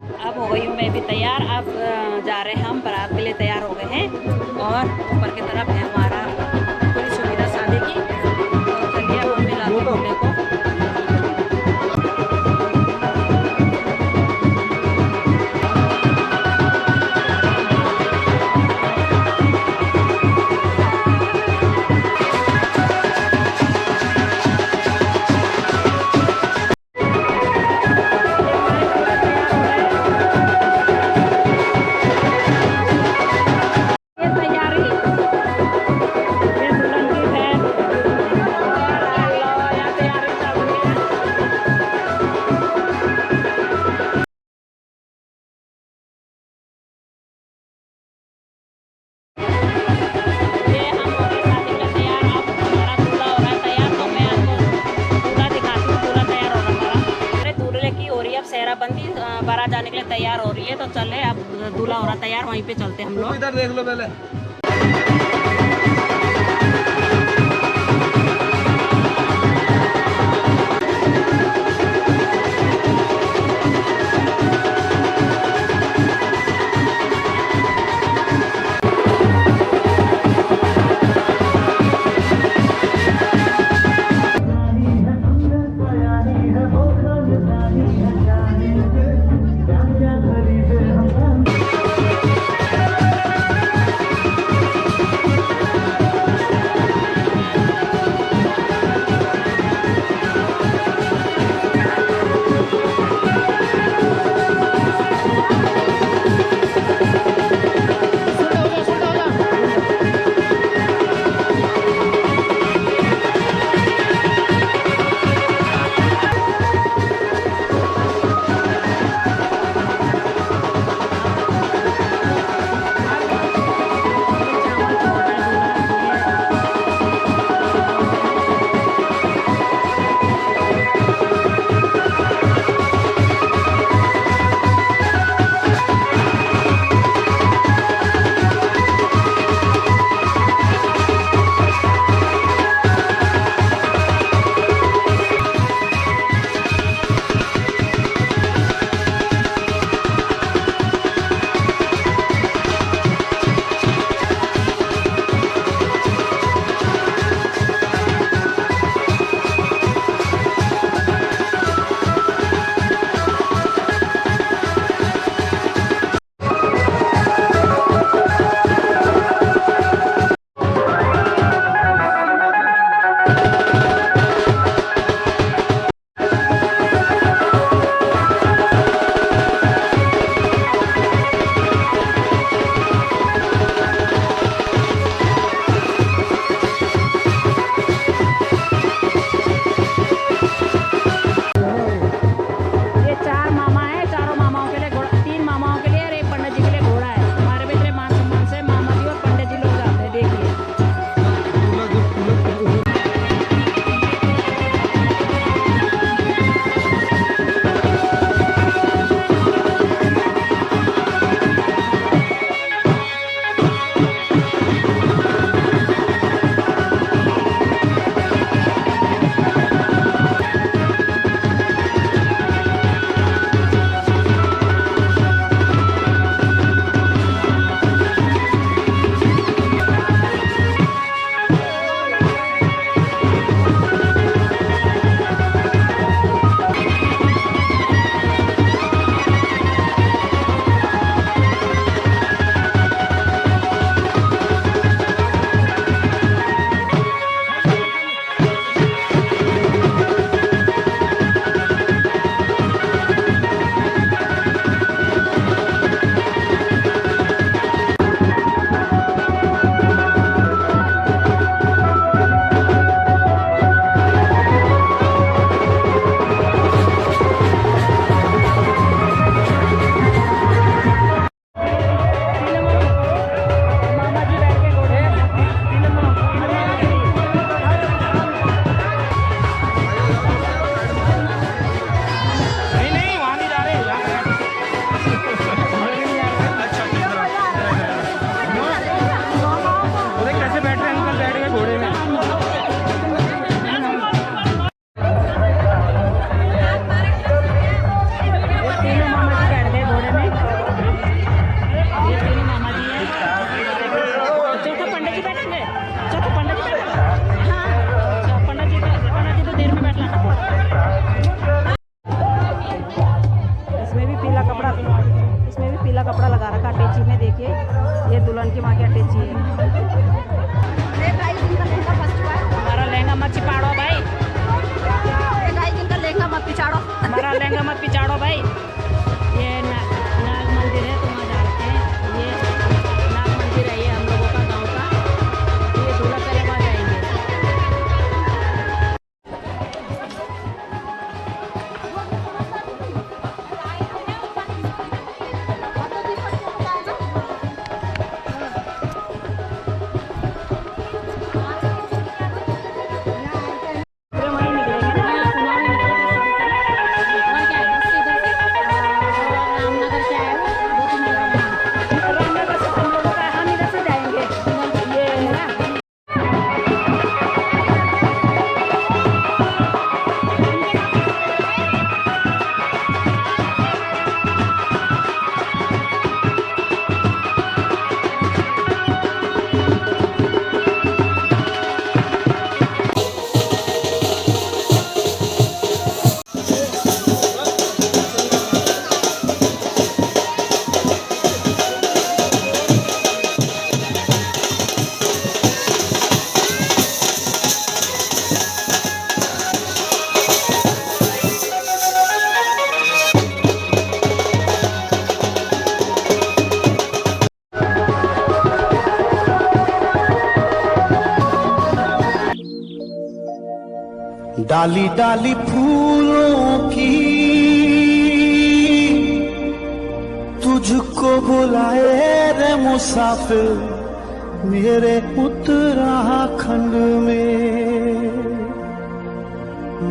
अब हो गई हूँ मैं भी तैयार। अब जा रहे हैं हम, बारात के लिए तैयार हो गए हैं और ऊपर की तरफ है हमारा पूरी सुविधा शादी की। तो चलिए अब हम मिलाते हैं दूल्हे को। ये तैयारी, ये दुल्हन की है और लो यहाँ तैयारी चल रही है। ये हम हो गए शादी के लिए तैयार। अब हमारा दूल्हा हो रहा है तैयार, तो मैं आपको दूल्हा दिखाती हूँ। दूल्हा तैयार हो रहा हमारा। अरे दूल्हे की हो रही है अब सेहराबंदी, बारात जाने के लिए तैयार हो रही है। तो चले अब दूल्हा हो रहा तैयार, वहीं पे चलते हम लोग। इधर देख लो पहले। लीजिए। हमारा लहंगा मत चिपाड़ो भाई, हमारा लहंगा मत पिछाड़ो भाई। ये नाग मंदिर है, तुम जा रखे हैं। ये नाग मंदिर है, ये हम लोगों का गांव का। ये दूल्हा पहले वहाँ जाएंगे। डाली डाली फूलों की तुझको बुलाए रे मुसाफिर मेरे उत्तराखंड में।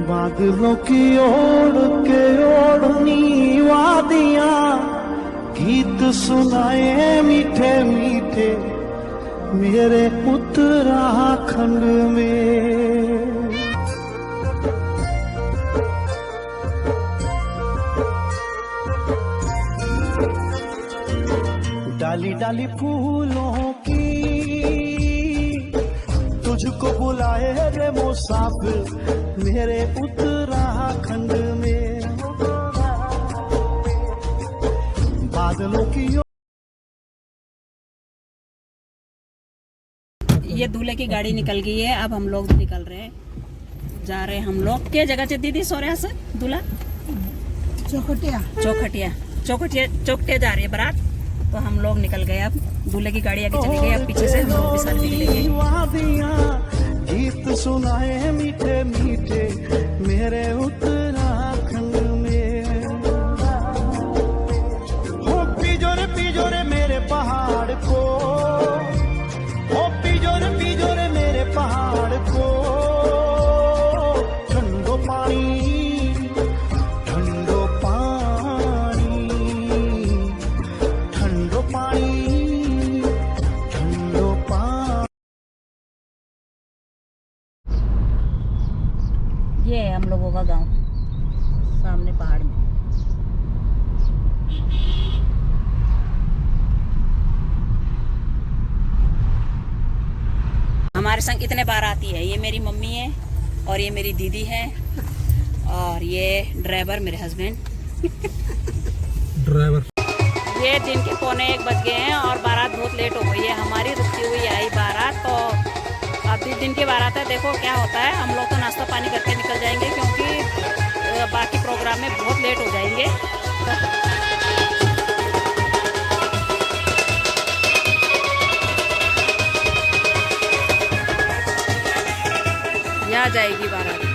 बादलों की ओढ़ के ओढ़नी वादियां गीत सुनाए मीठे मीठे मेरे उत्तराखंड में। डाली डाली फूलों की तुझको बुलाए रे मुसाफिर मेरे उत्तराखंड में। बादलों की ये दूल्हे की गाड़ी निकल गई है, अब हम लोग निकल रहे हैं, जा रहे हैं हम लोग। क्या जगह से दीदी सोरे से दूल्हा? चौखटिया चौखटिया चौखटिया चौखटिया जा रही है बारात। तो हम लोग निकल गए, अब दूल्हे की गाड़ी आगे चली गई, अब पीछे से हम लोग भी साथ निकलेंगे। गीत सुनाए मीठे मीठे मेरे उत्तराखंड में। हो पिजोरे मेरे पहाड़ को, हो पिजोरे मेरे पहाड़ को। ठंडो पानी ठंडो पानी ठंडो पानी ठंडो पानी। ये है हम लोगों का गांव, सामने पहाड़ में। हमारे संग इतने बाराती है। ये मेरी मम्मी है और ये मेरी दीदी है और ये ड्राइवर मेरे हस्बैंड। ड्राइवर। ये दिन के 1:45 बज गए हैं और बारात बहुत लेट हो गई है हमारी, रुकती हुई आई बारात। तो अब 2 दिन की बारात है, देखो क्या होता है। हम लोग तो नाश्ता पानी करके निकल जाएंगे क्योंकि बाकी प्रोग्राम में बहुत लेट हो जाएंगे। यहाँ जाएगी बारात।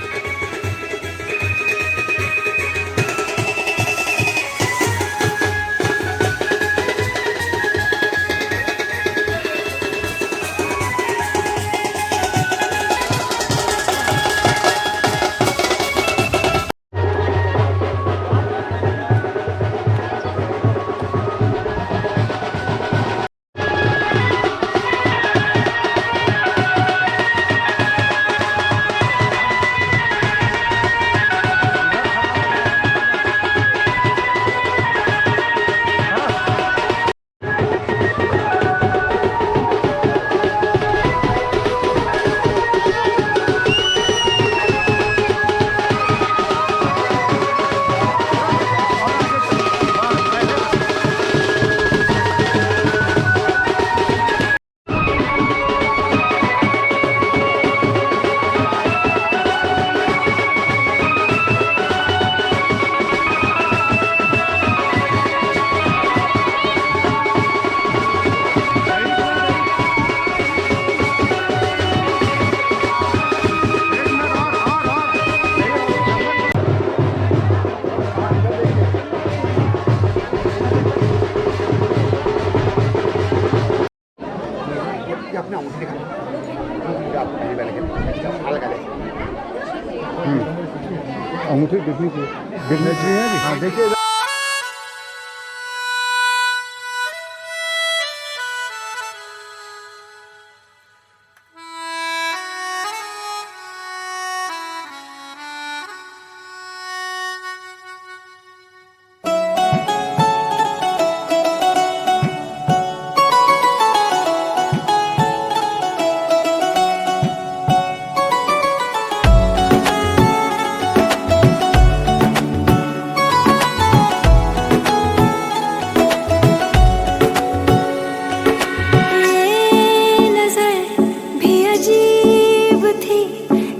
देखनी चाहिए। हाँ देखिए।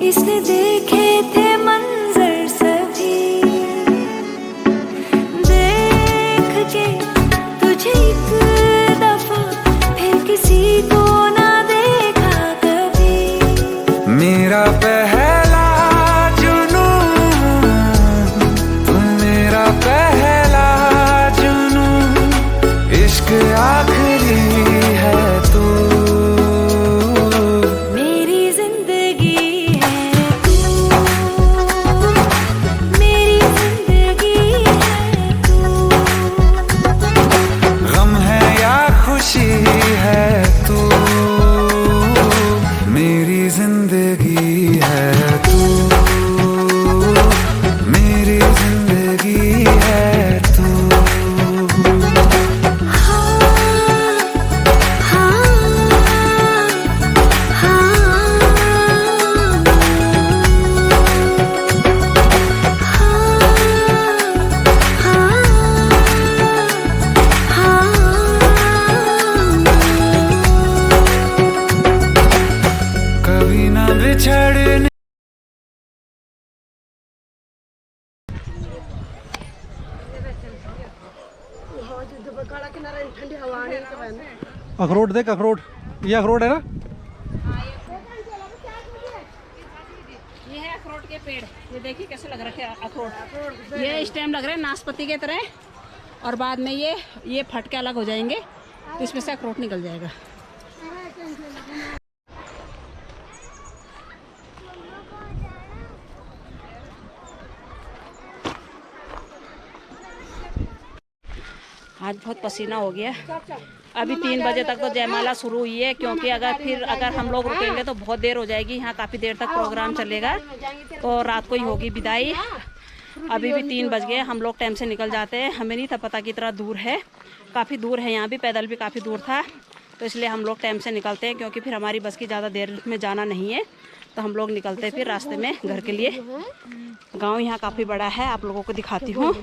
इसने देखे थे मंजर सभी, देख के तुझे एक दफा फिर किसी को ना देखा कभी। मेरा पहला जुनून, तू मेरा पहला जुनून, इश्क आखिरी है तू। बिछड़ने अखरोट देख, अखरोट, ये अखरोट है ना? ये है अखरोट के पेड़। ये देखिए कैसे लग रखे हैं अखरोट। ये स्टेम लग रहे हैं नाशपाती के तरह, और बाद में ये फट के अलग हो जाएंगे, तो इसमें से अखरोट निकल जाएगा। आज बहुत पसीना हो गया। अभी 3 बजे तक तो जयमाला शुरू हुई है, क्योंकि अगर हम लोग रुकेंगे तो बहुत देर हो जाएगी। यहाँ काफ़ी देर तक प्रोग्राम चलेगा, तो रात को ही होगी विदाई। अभी भी 3 बज गए, हम लोग टाइम से निकल जाते हैं। हमें नहीं था पता कि इतना दूर है, काफ़ी दूर है। यहाँ भी पैदल भी काफ़ी दूर था, तो इसलिए हम लोग टाइम से निकलते हैं, क्योंकि फिर हमारी बस की ज़्यादा देर में जाना नहीं है। तो हम लोग निकलते हैं फिर रास्ते में घर के लिए। गाँव यहाँ काफ़ी बड़ा है, आप लोगों को दिखाती हूँ।